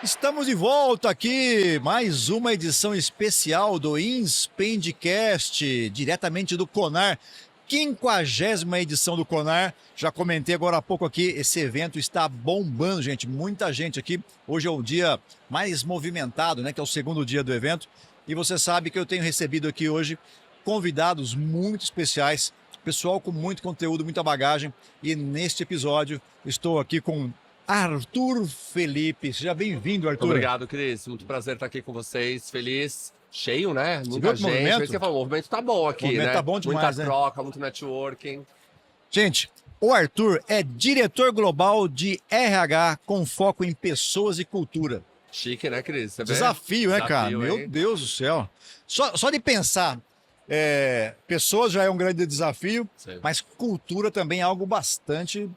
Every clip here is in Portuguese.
Estamos de volta aqui, mais uma edição especial do Inspendcast, diretamente do Conar, 50ª edição do Conar. Já comentei agora há pouco aqui, esse evento está bombando, gente, muita gente aqui. Hoje é o dia mais movimentado, né, que é o segundo dia do evento. E você sabe que eu tenho recebido aqui hoje convidados muito especiais, pessoal com muito conteúdo, muita bagagem. E neste episódio estou aqui com Arthur Felipe. Seja bem-vindo, Arthur. Obrigado, Cris. Muito prazer estar aqui com vocês. Feliz, cheio, né? Você Muita viu o gente. movimento? Você falou, o movimento tá bom aqui, O movimento né? tá bom demais, Muita né? troca, muito networking. Gente, o Arthur é diretor global de RH com foco em pessoas e cultura. Chique, né, Cris? Você vê? Desafio, né, cara? Desafio, Meu hein? Deus do céu. Só de pensar, pessoas já é um grande desafio, Sim. mas cultura também é algo bastante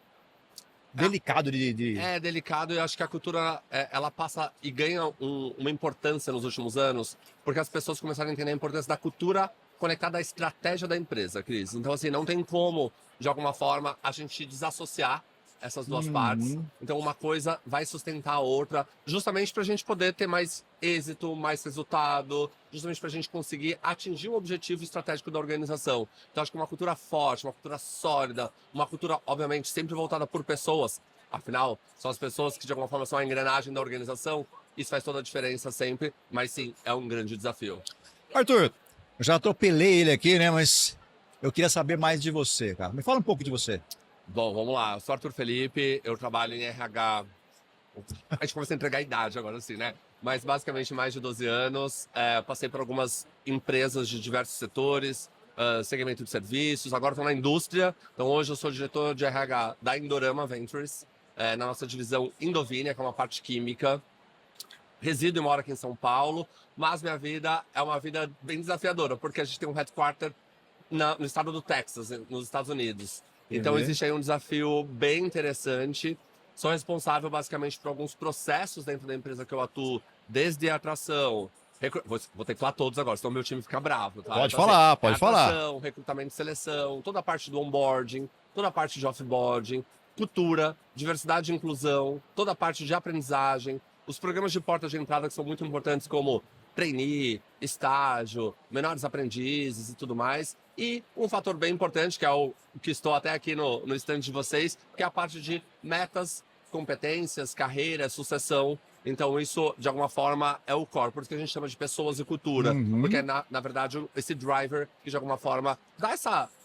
delicado de... É delicado e acho que a cultura, ela passa e ganha uma importância nos últimos anos, porque as pessoas começaram a entender a importância da cultura conectada à estratégia da empresa, Cris. Então, assim, não tem como, de alguma forma, a gente desassociar essas duas partes. Então, uma coisa vai sustentar a outra, justamente para a gente poder ter mais êxito, mais resultado, justamente para a gente conseguir atingir o objetivo estratégico da organização. Então, acho que uma cultura forte, uma cultura sólida, uma cultura, obviamente, sempre voltada por pessoas. Afinal, são as pessoas que, de alguma forma, são a engrenagem da organização. Isso faz toda a diferença sempre, mas sim, é um grande desafio. Arthur, eu já atropelei ele aqui, né, mas eu queria saber mais de você, cara. Me fala um pouco de você. Bom, vamos lá. Eu sou Arthur Felipe, eu trabalho em RH. A gente começa a entregar a idade agora, assim, né? Mas basicamente mais de 12 anos. Passei por algumas empresas de diversos setores, segmento de serviços. Agora estou na indústria. Então hoje eu sou diretor de RH da Indorama Ventures, na nossa divisão Indovinia, que é uma parte química. Resido e moro aqui em São Paulo, mas minha vida é uma vida bem desafiadora, porque a gente tem um headquarter no estado do Texas, nos Estados Unidos. Então existe aí um desafio bem interessante. Sou responsável basicamente por alguns processos dentro da empresa que eu atuo, desde a atração, vou ter que falar todos agora, senão meu time fica bravo, tá? Pode Então, falar, assim, pode falar. atração, recrutamento e seleção, toda a parte do onboarding, toda a parte de offboarding, cultura, diversidade e inclusão, toda a parte de aprendizagem, os programas de porta de entrada que são muito importantes, como trainee, estágio, menores aprendizes e tudo mais. E um fator bem importante, que é o que estou até aqui no stand de vocês, que é a parte de metas, competências, carreira, sucessão. Então isso, de alguma forma, é o core. Por isso que a gente chama de pessoas e cultura. Porque é, na verdade, esse driver que, de alguma forma, dá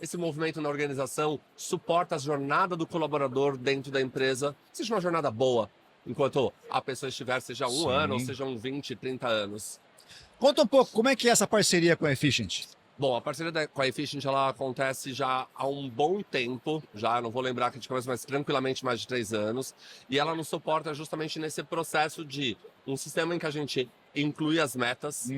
esse movimento na organização, suporta a jornada do colaborador dentro da empresa, seja uma jornada boa, enquanto a pessoa estiver, seja um ano ou seja 20, 30 anos. Conta um pouco, como é que é essa parceria com a Efficient? Bom, a parceria com a Efficient, ela acontece já há um bom tempo, já não vou lembrar que a gente começa, mas tranquilamente mais de 3 anos, e ela nos suporta justamente nesse processo de um sistema em que a gente inclui as metas.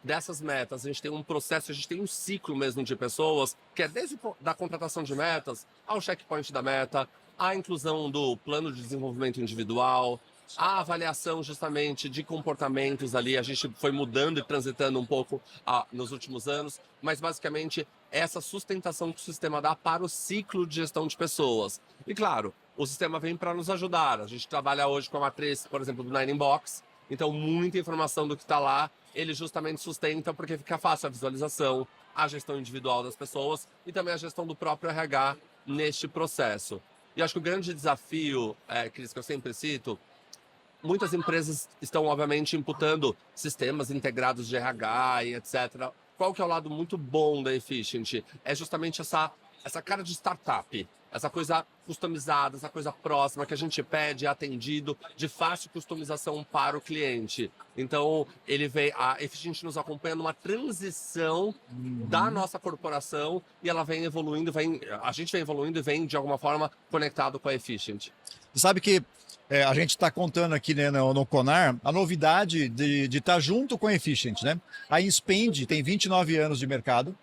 Dessas metas, a gente tem um processo, a gente tem um ciclo mesmo de pessoas, que é desde da contratação de metas, ao checkpoint da meta, a inclusão do plano de desenvolvimento individual, a avaliação justamente de comportamentos ali, a gente foi mudando e transitando um pouco nos últimos anos, mas basicamente essa sustentação que o sistema dá para o ciclo de gestão de pessoas. E claro, o sistema vem para nos ajudar. A gente trabalha hoje com a matriz, por exemplo, do Nine Box, então muita informação do que está lá, ele justamente sustenta porque fica fácil a visualização, a gestão individual das pessoas e também a gestão do próprio RH neste processo. E acho que o grande desafio, Cris, que eu sempre cito, muitas empresas estão, obviamente, imputando sistemas integrados de RH e etc. Qual que é o lado muito bom da Efficient? É justamente essa cara de startup, essa coisa customizada, essa coisa próxima que a gente pede, é atendido, de fácil customização para o cliente. Então, a Efficient nos acompanha numa transição da nossa corporação e ela vem evoluindo, a gente vem evoluindo e vem, de alguma forma, conectado com a Efficient. Você sabe que a gente está contando aqui, né, no Conar a novidade de estar junto com a Efficient, né? A Inspend tem 29 anos de mercado.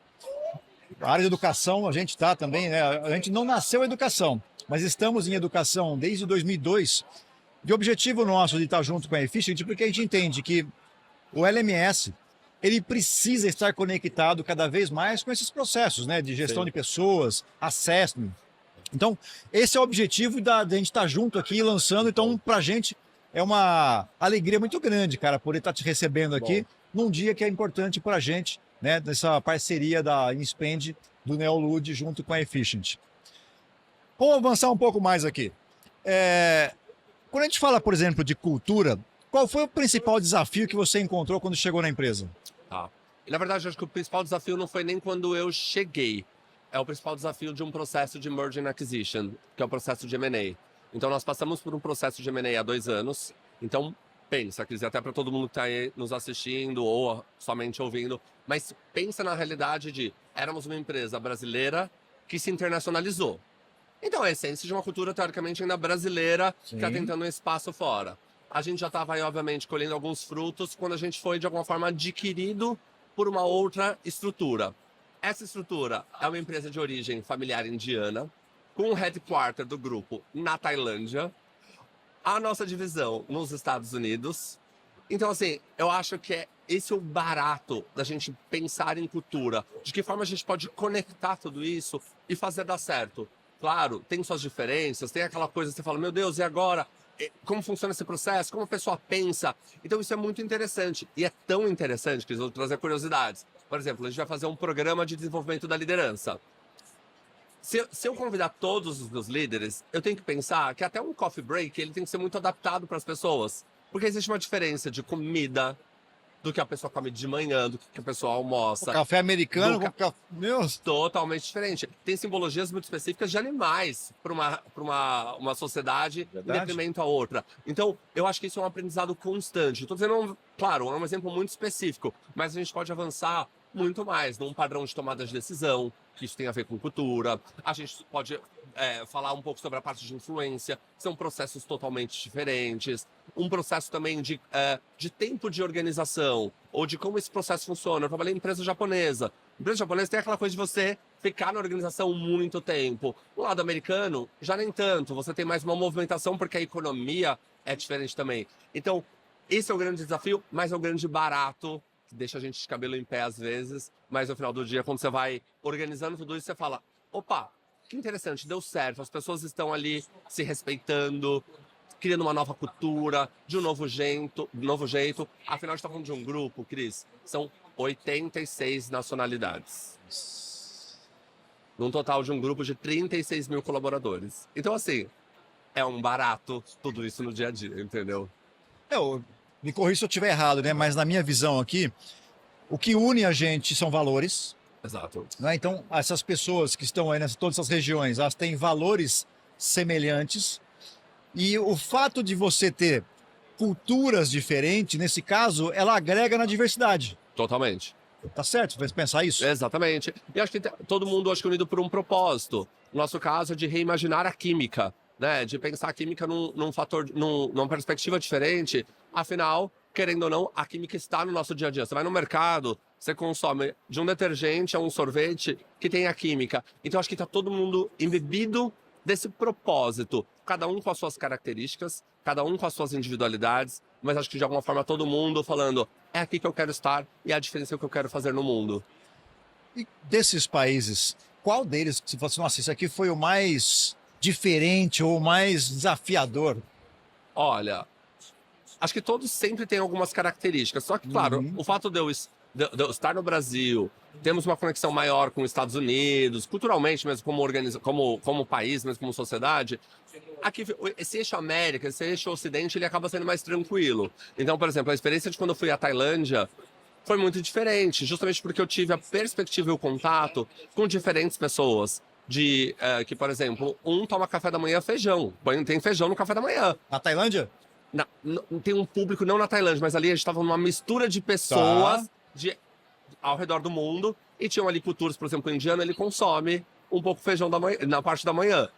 A área de educação, a gente está também, né? A gente não nasceu em educação, mas estamos em educação desde 2002. E o objetivo nosso de estar junto com a Efficient, porque a gente entende que o LMS, ele precisa estar conectado cada vez mais com esses processos, né? De gestão de pessoas, assessment. Então, esse é o objetivo da gente estar junto aqui lançando. Então, para a gente é uma alegria muito grande, cara, poder estar te recebendo aqui num dia que é importante para a gente, né? Dessa parceria da InSpend, do Neolude, junto com a Efficient. Vamos avançar um pouco mais aqui. Quando a gente fala, por exemplo, de cultura, qual foi o principal desafio que você encontrou quando chegou na empresa? Tá. E, na verdade, acho que o principal desafio não foi nem quando eu cheguei. É o principal desafio de um processo de Merger and Acquisition, que é o processo de M&A. Então, nós passamos por um processo de M&A há 2 anos. Então, pensa, quer dizer, até para todo mundo que está aí nos assistindo ou somente ouvindo, mas pensa na realidade de éramos uma empresa brasileira que se internacionalizou. Então, é a essência de uma cultura, teoricamente, ainda brasileira, que está tentando um espaço fora. A gente já estava aí, obviamente, colhendo alguns frutos quando a gente foi, de alguma forma, adquirido por uma outra estrutura. Essa estrutura é uma empresa de origem familiar indiana, com o headquarter do grupo na Tailândia, a nossa divisão nos Estados Unidos. Então, assim, eu acho que esse é o barato da gente pensar em cultura, de que forma a gente pode conectar tudo isso e fazer dar certo. Claro, tem suas diferenças, tem aquela coisa que você fala, meu Deus, e agora? Como funciona esse processo? Como a pessoa pensa? Então isso é muito interessante. E é tão interessante que eu vou trazer curiosidades. Por exemplo, a gente vai fazer um programa de desenvolvimento da liderança. Se eu convidar todos os meus líderes, eu tenho que pensar que até um coffee break ele tem que ser muito adaptado para as pessoas. Porque existe uma diferença de comida, do que a pessoa come de manhã, do que a pessoa almoça. O café americano, meu... Totalmente diferente. Tem simbologias muito específicas de animais para uma sociedade em detrimento a outra. Então, eu acho que isso é um aprendizado constante. Estou dizendo, claro, é um exemplo muito específico, mas a gente pode avançar muito mais num padrão de tomada de decisão, que isso tem a ver com cultura. A gente pode falar um pouco sobre a parte de influência, são processos totalmente diferentes. Um processo também de tempo de organização, ou de como esse processo funciona. Eu trabalhei em empresa japonesa. Empresa japonesa tem aquela coisa de você ficar na organização muito tempo. No lado americano, já nem tanto. Você tem mais uma movimentação porque a economia é diferente também. Então, esse é o grande desafio, mas é o grande barato, que deixa a gente de cabelo em pé às vezes, mas no final do dia, quando você vai organizando tudo isso, você fala, opa, que interessante, deu certo, as pessoas estão ali se respeitando, criando uma nova cultura, de um novo jeito. Afinal, a gente está falando de um grupo, Cris, são 86 nacionalidades. Num total de um grupo de 36 mil colaboradores. Então, assim, é um barato tudo isso no dia a dia, entendeu? Me corrija se eu estiver errado, né? Mas na minha visão aqui, o que une a gente são valores. Exato. Né? Então, essas pessoas que estão aí todas essas regiões, elas têm valores semelhantes. E o fato de você ter culturas diferentes, nesse caso, ela agrega na diversidade. Totalmente. Tá certo? Você pensar isso? Exatamente. E acho que todo mundo acho que unido por um propósito. No nosso caso, é de reimaginar a química, né? De pensar a química numa perspectiva diferente. Afinal, querendo ou não, a química está no nosso dia a dia. Você vai no mercado, você consome de um detergente a um sorvete que tem a química. Então, acho que está todo mundo embebido desse propósito. Cada um com as suas características, cada um com as suas individualidades, mas acho que de alguma forma todo mundo falando, é aqui que eu quero estar e é a diferença que eu quero fazer no mundo. E desses países, qual deles que você falou assim, nossa, isso aqui foi o mais diferente ou o mais desafiador? Olha, acho que todos sempre têm algumas características. Só que, claro, o fato de eu estar no Brasil, temos uma conexão maior com os Estados Unidos, culturalmente mesmo, como país, mesmo como sociedade. Aqui, esse eixo América, esse eixo Ocidente, ele acaba sendo mais tranquilo. Então, por exemplo, a experiência de quando eu fui à Tailândia foi muito diferente, justamente porque eu tive a perspectiva e o contato com diferentes pessoas. Que, por exemplo, um toma café da manhã feijão, tem feijão no café da manhã. Na Tailândia? Tem um público, não na Tailândia, mas ali a gente estava numa mistura de pessoas ao redor do mundo, e tinham ali culturas, por exemplo, o indiano, ele consome um pouco feijão na parte da manhã.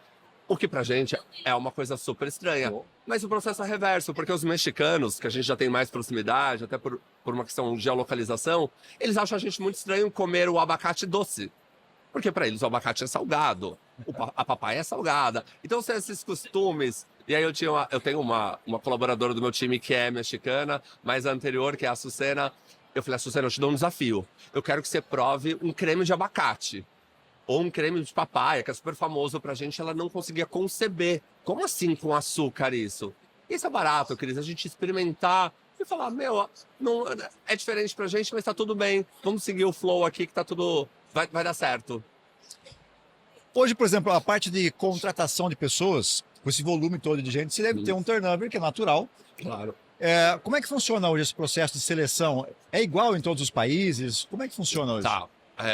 O que pra gente é uma coisa super estranha. Mas o processo é reverso, porque os mexicanos, que a gente já tem mais proximidade, até por uma questão de geolocalização, eles acham a gente muito estranho comer o abacate doce. Porque para eles o abacate é salgado, a papaya é salgada. Então, são esses costumes. E aí eu tenho uma colaboradora do meu time que é mexicana, mas a anterior, que é a Açucena. Eu falei, Açucena, eu te dou um desafio. Eu quero que você prove um creme de abacate. Ou um creme de papaya, que é super famoso pra gente. Ela não conseguia conceber. Como assim com açúcar isso? Isso é barato, Cris, a gente experimentar e falar, meu, não, é diferente pra gente, mas tá tudo bem. Vamos seguir o flow aqui que tá tudo... vai dar certo. Hoje, por exemplo, a parte de contratação de pessoas, com esse volume todo de gente, você deve ter um turnover que é natural. Claro. Como é que funciona hoje esse processo de seleção? É igual em todos os países? Como é que funciona hoje? Tá.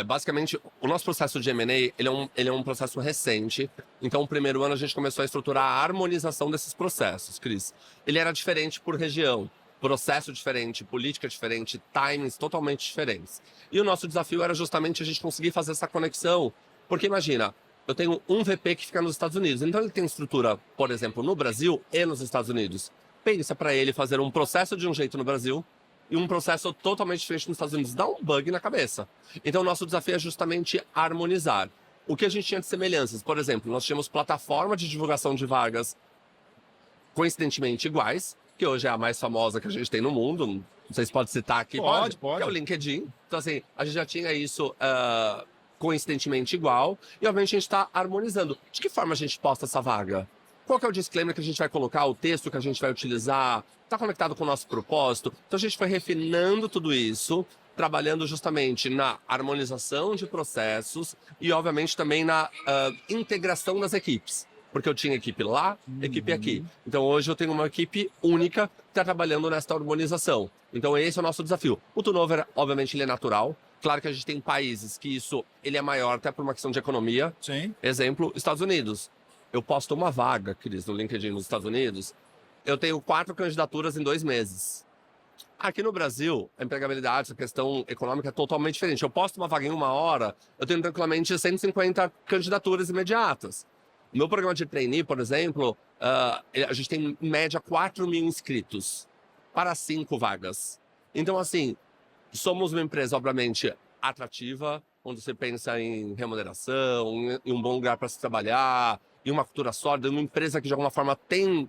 Basicamente, o nosso processo de M&A, ele é um processo recente. Então, no primeiro ano, a gente começou a estruturar a harmonização desses processos, Cris. Ele era diferente por região. Processo diferente, política diferente, timings totalmente diferentes. E o nosso desafio era justamente a gente conseguir fazer essa conexão. Porque imagina, eu tenho um VP que fica nos Estados Unidos. Então, ele tem estrutura, por exemplo, no Brasil e nos Estados Unidos. Pensa para ele fazer um processo de um jeito no Brasil e um processo totalmente diferente nos Estados Unidos. Dá um bug na cabeça. Então, o nosso desafio é justamente harmonizar. O que a gente tinha de semelhanças? Por exemplo, nós tínhamos plataforma de divulgação de vagas coincidentemente iguais, que hoje é a mais famosa que a gente tem no mundo. Não sei se pode citar aqui. Pode. Que é o LinkedIn. Então, assim, a gente já tinha isso coincidentemente igual. E, obviamente, a gente está harmonizando. De que forma a gente posta essa vaga? Qual que é o disclaimer que a gente vai colocar, o texto que a gente vai utilizar? Está conectado com o nosso propósito? Então a gente foi refinando tudo isso, trabalhando justamente na harmonização de processos e, obviamente, também na integração das equipes. Porque eu tinha equipe lá, equipe aqui. Então hoje eu tenho uma equipe única que está trabalhando nessa harmonização. Então esse é o nosso desafio. O turnover, obviamente, ele é natural. Claro que a gente tem países que ele é maior até por uma questão de economia. Sim. Exemplo, Estados Unidos. Eu posto uma vaga, Cris, no LinkedIn nos Estados Unidos, eu tenho 4 candidaturas em 2 meses. Aqui no Brasil, a empregabilidade, a questão econômica é totalmente diferente. Eu posto uma vaga em 1 hora, eu tenho tranquilamente 150 candidaturas imediatas. No meu programa de trainee, por exemplo, a gente tem em média 4 mil inscritos para 5 vagas. Então, assim, somos uma empresa, obviamente, atrativa, onde você pensa em remuneração, em um bom lugar para se trabalhar, em uma cultura sólida, uma empresa que de alguma forma tem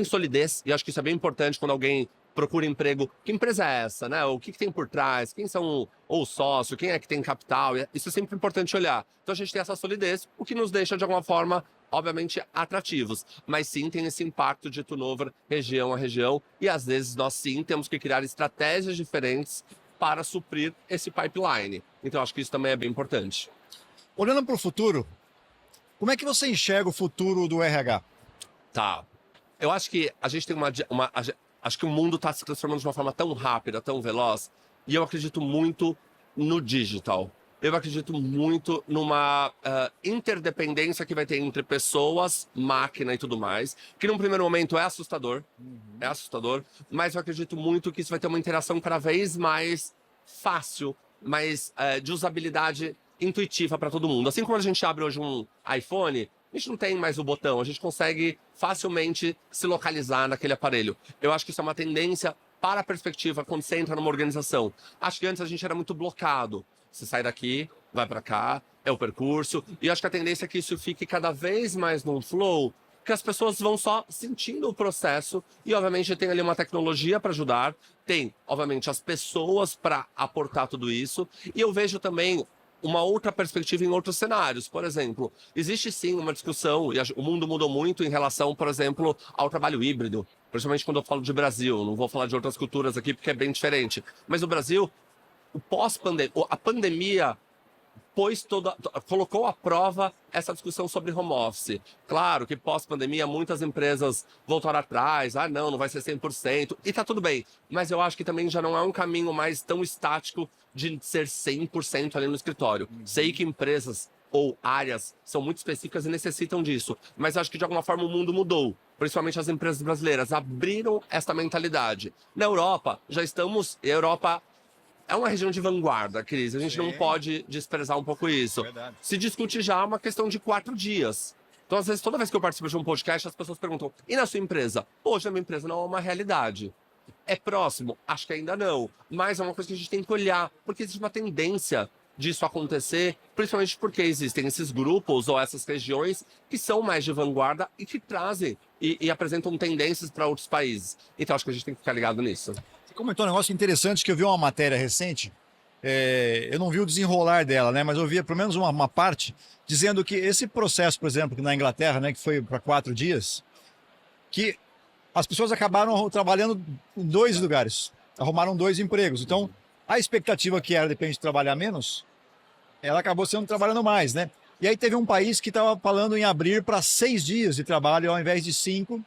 solidez, e acho que isso é bem importante quando alguém procura emprego. Que empresa é essa, né? O que tem por trás? Quem são o sócio? Quem é que tem capital? Isso é sempre importante olhar. Então a gente tem essa solidez, o que nos deixa de alguma forma, obviamente, atrativos. Mas sim tem esse impacto de turnover região a região, e às vezes nós sim temos que criar estratégias diferentes para suprir esse pipeline. Então acho que isso também é bem importante. Olhando para o futuro, como é que você enxerga o futuro do RH? Tá. Eu acho que a gente tem acho que o mundo está se transformando de uma forma tão rápida, tão veloz, e eu acredito muito no digital. Eu acredito muito numa interdependência que vai ter entre pessoas, máquina e tudo mais, que num primeiro momento é assustador, mas eu acredito muito que isso vai ter uma interação cada vez mais fácil, mais de usabilidade intuitiva para todo mundo. Assim como a gente abre hoje um iPhone, a gente não tem mais o botão, a gente consegue facilmente se localizar naquele aparelho. Eu acho que isso é uma tendência para a perspectiva quando você entra numa organização. Acho que antes a gente era muito blocado. Você sai daqui, vai para cá, é o percurso. E acho que a tendência é que isso fique cada vez mais num flow, que as pessoas vão só sentindo o processo e, obviamente, tem ali uma tecnologia para ajudar. Tem, obviamente, as pessoas para aportar tudo isso. E eu vejo também uma outra perspectiva em outros cenários. Por exemplo, existe sim uma discussão, e o mundo mudou muito em relação, por exemplo, ao trabalho híbrido. Principalmente quando eu falo de Brasil, não vou falar de outras culturas aqui porque é bem diferente. Mas o Brasil, a pandemia colocou à prova essa discussão sobre home office. Claro que pós-pandemia muitas empresas voltaram atrás, não vai ser 100%, e tá tudo bem. Mas eu acho que também já não é um caminho mais tão estático de ser 100% ali no escritório. Sei que empresas ou áreas são muito específicas e necessitam disso, mas acho que de alguma forma o mundo mudou. Principalmente as empresas brasileiras abriram essa mentalidade. Na Europa, Europa é uma região de vanguarda, Cris. A gente não pode desprezar um pouco isso. Verdade. Se discute já uma questão de 4 dias. Então, às vezes, toda vez que eu participo de um podcast, as pessoas perguntam, e na sua empresa? Hoje, a minha empresa não é uma realidade. É próximo? Acho que ainda não. Mas é uma coisa que a gente tem que olhar, porque existe uma tendência disso acontecer, principalmente porque existem esses grupos ou essas regiões que são mais de vanguarda e que trazem e apresentam tendências para outros países. Então, acho que a gente tem que ficar ligado nisso. Comentou um negócio interessante que eu vi uma matéria recente, eu não vi o desenrolar dela, né? Mas eu vi pelo menos uma parte dizendo que esse processo, por exemplo, que na Inglaterra, né, que foi para 4 dias, que as pessoas acabaram trabalhando em 2 lugares, arrumaram 2 empregos. Então, a expectativa que era, de repente, trabalhar menos, ela acabou sendo trabalhando mais, né? E aí teve um país que estava falando em abrir para 6 dias de trabalho ao invés de 5,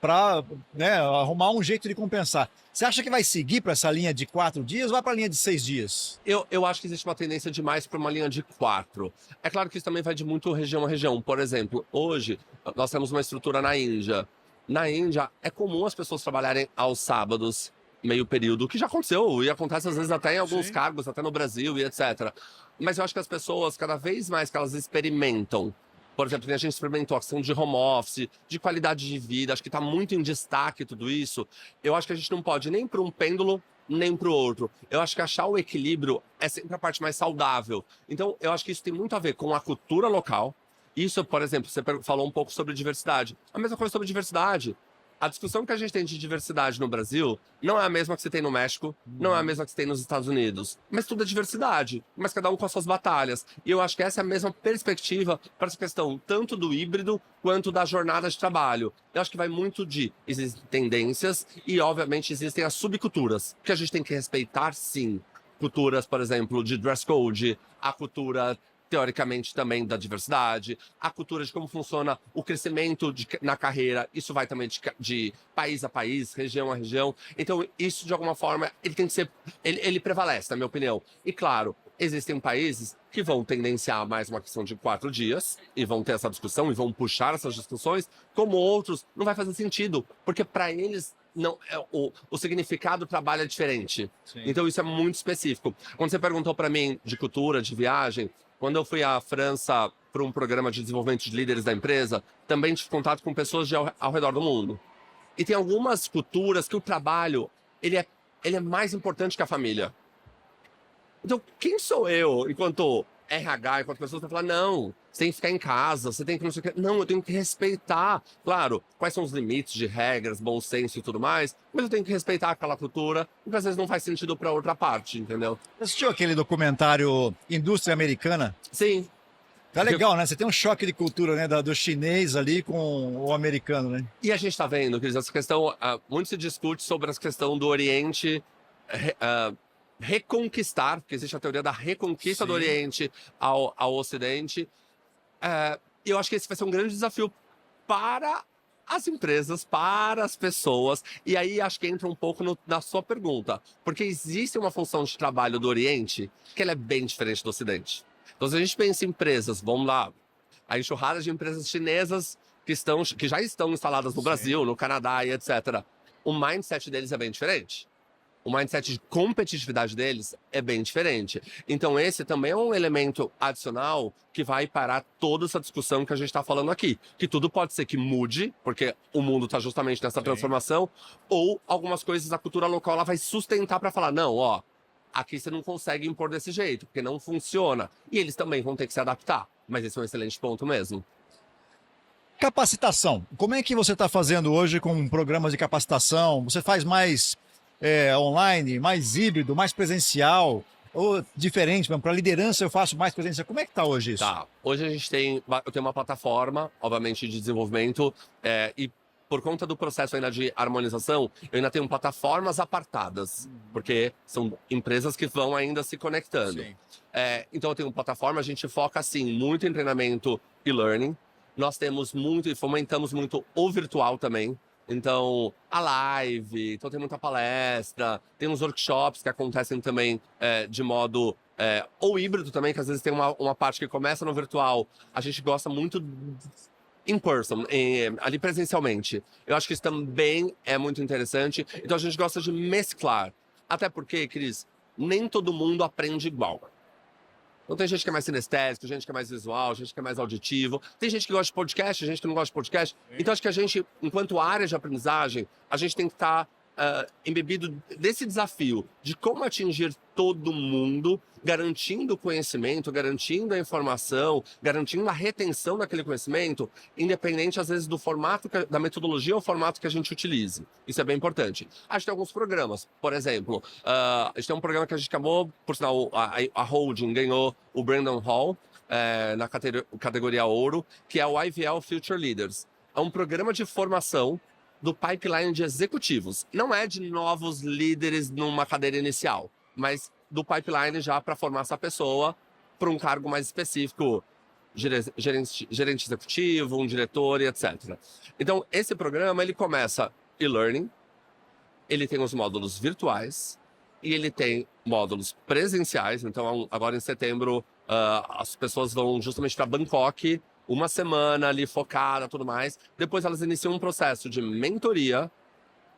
para, né, arrumar um jeito de compensar. Você acha que vai seguir para essa linha de 4 dias ou vai para a linha de 6 dias? Eu acho que existe uma tendência demais para uma linha de 4. É claro que isso também vai de muito região a região. Por exemplo, hoje nós temos uma estrutura na Índia. Na Índia é comum as pessoas trabalharem aos sábados, meio período, que já aconteceu e acontece às vezes até em alguns Sim. cargos, até no Brasil e etc. Mas eu acho que as pessoas, cada vez mais que elas experimentam, por exemplo, que a gente experimentou a questão de home office, de qualidade de vida, acho que está muito em destaque tudo isso. Eu acho que a gente não pode nem para um pêndulo, nem para o outro. Eu acho que achar o equilíbrio é sempre a parte mais saudável. Então, eu acho que isso tem muito a ver com a cultura local. Isso, por exemplo, você falou um pouco sobre diversidade. A mesma coisa sobre diversidade. A discussão que a gente tem de diversidade no Brasil não é a mesma que você tem no México, não é a mesma que você tem nos Estados Unidos. Mas tudo é diversidade, mas cada um com as suas batalhas. E eu acho que essa é a mesma perspectiva para essa questão, tanto do híbrido quanto da jornada de trabalho. Eu acho que vai muito de existem tendências e, obviamente, existem as subculturas, que a gente tem que respeitar, sim. Culturas, por exemplo, de dress code, a cultura teoricamente também da diversidade, a cultura de como funciona o crescimento na carreira, isso vai também de país a país, região a região. Então, isso, de alguma forma, ele tem que ser. Ele prevalece, na minha opinião. E, claro, existem países que vão tendenciar mais uma questão de 4 dias e vão ter essa discussão e vão puxar essas discussões, como outros, não vai fazer sentido, porque para eles. Não, o significado do trabalho é diferente. Sim. Então, isso é muito específico. Quando você perguntou para mim de cultura, de viagem, quando eu fui à França para um programa de desenvolvimento de líderes da empresa, também tive contato com pessoas ao redor do mundo. E tem algumas culturas que o trabalho ele é mais importante que a família. Então, quem sou eu, enquanto RH, enquanto pessoa, para falar, não, você tem que ficar em casa, você tem que não sei o quê. Não, eu tenho que respeitar, claro, quais são os limites de regras, bom senso e tudo mais, mas eu tenho que respeitar aquela cultura, porque às vezes não faz sentido para outra parte, entendeu? Você assistiu aquele documentário Indústria Americana? Sim. Tá legal, né? Você tem um choque de cultura, né? Do chinês ali com o americano, né? E a gente está vendo, Cris, essa questão, muito se discute sobre essa questão do Oriente reconquistar, porque existe a teoria da reconquista do Oriente ao Ocidente. Eu acho que esse vai ser um grande desafio para as empresas, para as pessoas. E aí acho que entra um pouco na sua pergunta, porque existe uma função de trabalho do Oriente que ela é bem diferente do Ocidente. Então, se a gente pensa em empresas, vamos lá, a enxurrada de empresas chinesas que já estão instaladas no Brasil, no Canadá e etc. O mindset deles é bem diferente. O mindset de competitividade deles é bem diferente. Então, esse também é um elemento adicional que vai parar toda essa discussão que a gente está falando aqui. Que tudo pode ser que mude, porque o mundo está justamente nessa transformação, ou algumas coisas a cultura local ela vai sustentar para falar, não, ó, aqui você não consegue impor desse jeito, porque não funciona. E eles também vão ter que se adaptar. Mas esse é um excelente ponto mesmo. Capacitação. Como é que você está fazendo hoje com programas de capacitação? Você faz mais online, mais híbrido, mais presencial? Ou diferente, para liderança eu faço mais presencial. Como é que está hoje isso? Tá. Hoje eu tenho uma plataforma, obviamente, de desenvolvimento e por conta do processo ainda de harmonização, eu ainda tenho plataformas apartadas, porque são empresas que vão ainda se conectando. Então eu tenho plataforma, a gente foca, assim, muito em treinamento e learning. Nós temos muito e fomentamos muito o virtual também. Então, a live, então tem muita palestra, tem uns workshops que acontecem também de modo ou híbrido também, que às vezes tem uma parte que começa no virtual. A gente gosta muito in person, ali presencialmente. Eu acho que isso também é muito interessante. Então a gente gosta de mesclar. Até porque, Cris, nem todo mundo aprende igual. Então tem gente que é mais sinestésico, gente que é mais visual, gente que é mais auditivo. Tem gente que gosta de podcast, gente que não gosta de podcast. Então acho que a gente, enquanto área de aprendizagem, a gente tem que estar embebido desse desafio de como atingir todo mundo, garantindo o conhecimento, garantindo a informação, garantindo a retenção daquele conhecimento, independente, às vezes, do formato, da metodologia ou formato que a gente utilize. Isso é bem importante. A gente tem alguns programas, por exemplo, a gente tem um programa que a gente acabou, por sinal, a Holding ganhou o Brandon Hall na categoria Ouro, que é o IVL Future Leaders. É um programa de formação do pipeline de executivos. Não é de novos líderes numa cadeira inicial, mas do pipeline já para formar essa pessoa para um cargo mais específico, gerente executivo, um diretor e etc. Então, esse programa, ele começa e-learning, ele tem os módulos virtuais e ele tem módulos presenciais. Então, agora em setembro, as pessoas vão justamente para Bangkok, uma semana ali focada, tudo mais. Depois elas iniciam um processo de mentoria,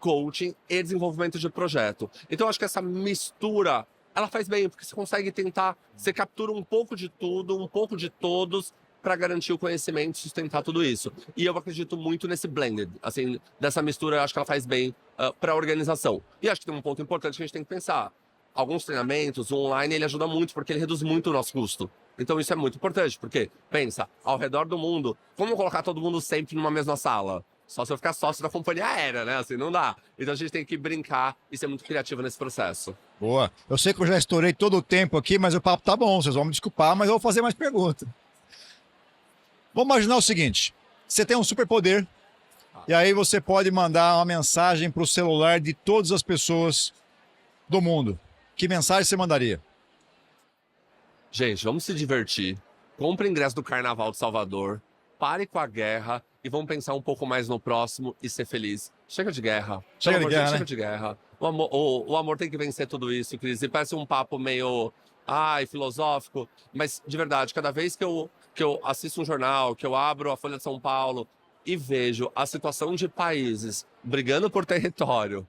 coaching e desenvolvimento de projeto. Então, eu acho que essa mistura, ela faz bem, porque você consegue tentar, você captura um pouco de tudo, um pouco de todos, para garantir o conhecimento e sustentar tudo isso. E eu acredito muito nesse blended, assim, dessa mistura, eu acho que ela faz bem para a organização. E acho que tem um ponto importante que a gente tem que pensar. Alguns treinamentos, o online, ele ajuda muito, porque ele reduz muito o nosso custo. Então isso é muito importante, porque, pensa, ao redor do mundo, como colocar todo mundo sempre numa mesma sala? Só se eu ficar sócio da companhia aérea, né? Assim, não dá. Então a gente tem que brincar e ser muito criativo nesse processo. Boa. Eu sei que eu já estourei todo o tempo aqui, mas o papo tá bom. Vocês vão me desculpar, mas eu vou fazer mais perguntas. Vamos imaginar o seguinte. Você tem um superpoder e aí você pode mandar uma mensagem para o celular de todas as pessoas do mundo. Que mensagem você mandaria? Gente, vamos se divertir. Compre ingresso do Carnaval de Salvador. Pare com a guerra e vamos pensar um pouco mais no próximo e ser feliz. Chega de guerra. Chega de guerra, né? Chega de guerra. O amor tem que vencer tudo isso, Cris. E parece um papo meio filosófico, mas de verdade, cada vez que eu assisto um jornal, que eu abro a Folha de São Paulo e vejo a situação de países brigando por território,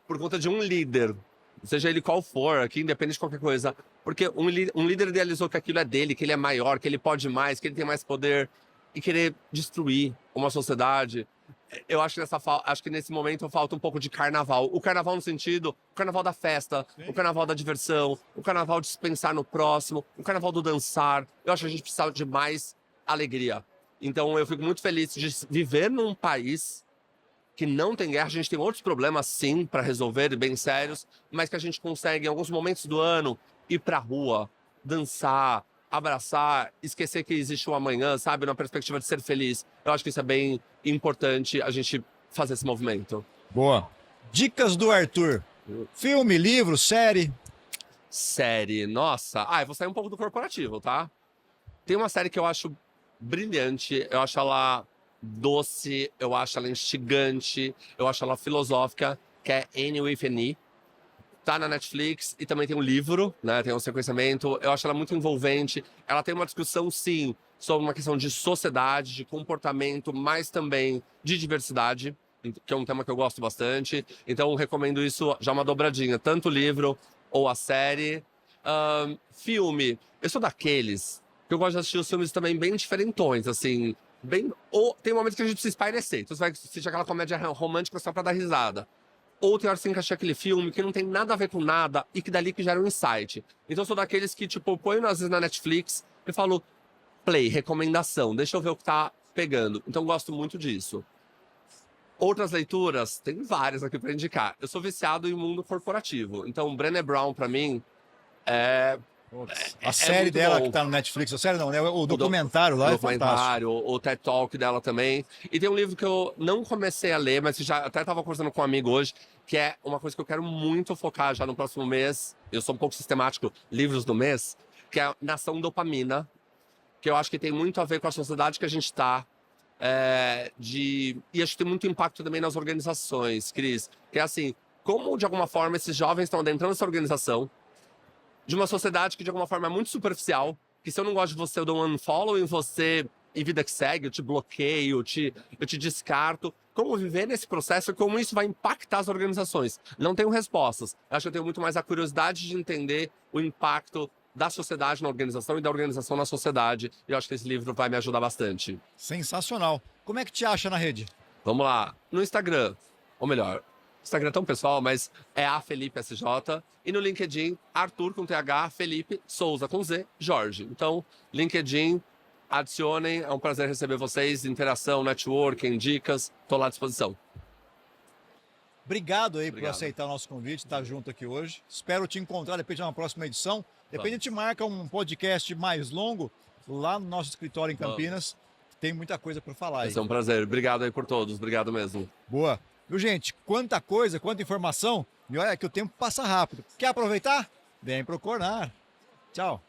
por conta de um líder, seja ele qual for, aqui independente de qualquer coisa, porque um líder idealizou que aquilo é dele, que ele é maior, que ele pode mais, que ele tem mais poder, e querer destruir uma sociedade. Eu acho que nesse momento falta um pouco de carnaval. O carnaval no sentido, o carnaval da festa, sim, o carnaval da diversão, o carnaval de se pensar no próximo, o carnaval do dançar. Eu acho que a gente precisa de mais alegria. Então eu fico muito feliz de viver num país que não tem guerra. A gente tem outros problemas, sim, para resolver, bem sérios, mas que a gente consegue, em alguns momentos do ano, ir pra rua, dançar, abraçar, esquecer que existe um amanhã, sabe? Na perspectiva de ser feliz. Eu acho que isso é bem importante, a gente fazer esse movimento. Boa. Dicas do Arthur. Filme, livro, série? Série, nossa. Eu vou sair um pouco do corporativo, tá? Tem uma série que eu acho brilhante, eu acho ela doce, eu acho ela instigante, eu acho ela filosófica, que é Annie with an E. Tá na Netflix e também tem um livro, né? Tem um sequenciamento. Eu acho ela muito envolvente. Ela tem uma discussão, sim, sobre uma questão de sociedade, de comportamento, mas também de diversidade, que é um tema que eu gosto bastante. Então, recomendo isso já uma dobradinha, tanto o livro ou a série. Filme. Eu sou daqueles que eu gosto de assistir os filmes também bem diferentões, assim. Tem momentos que a gente precisa espairecer. Então, você vai assistir aquela comédia romântica só pra dar risada. Ou tem hora que você encaixar aquele filme que não tem nada a ver com nada e que dali que gera um insight. Então eu sou daqueles que, tipo, põe às vezes na Netflix e falo, play, recomendação, deixa eu ver o que tá pegando. Então eu gosto muito disso. Outras leituras, tem várias aqui para indicar. Eu sou viciado em mundo corporativo. Então Brené Brown, para mim, a série dela bom. Que tá no Netflix, a série não, né? O documentário lá é fantástico. O TED Talk dela também. E tem um livro que eu não comecei a ler, mas que já até estava conversando com um amigo hoje, que é uma coisa que eu quero muito focar já no próximo mês. Eu sou um pouco sistemático, livros do mês, que é Nação Dopamina, que eu acho que tem muito a ver com a sociedade que a gente está. E acho que tem muito impacto também nas organizações, Cris. Que é assim, como de alguma forma esses jovens estão adentrando essa organização, de uma sociedade que de alguma forma é muito superficial, que se eu não gosto de você, eu dou um unfollow em você e vida que segue, eu te bloqueio, eu te descarto. Como viver nesse processo e como isso vai impactar as organizações? Não tenho respostas. Acho que eu tenho muito mais a curiosidade de entender o impacto da sociedade na organização e da organização na sociedade. E eu acho que esse livro vai me ajudar bastante. Sensacional. Como é que te acha na rede? Vamos lá. No Instagram, ou melhor, Instagram é tão pessoal, mas é a Felipe SJ. E no LinkedIn, Arthur com TH, Felipe Souza com Z, Jorge. Então, LinkedIn, adicionem. É um prazer receber vocês. Interação, networking, dicas. Estou lá à disposição. Obrigado aí por aceitar o nosso convite, estar junto aqui hoje. Espero te encontrar depois de uma próxima edição. Depois a gente marca um podcast mais longo lá no nosso escritório em Campinas. tem muita coisa para falar aí. Vai ser um prazer. Obrigado aí por todos. Obrigado mesmo. Boa. Viu, gente? Quanta coisa, quanta informação. E olha que o tempo passa rápido. Quer aproveitar? Vem pro Conar. Tchau.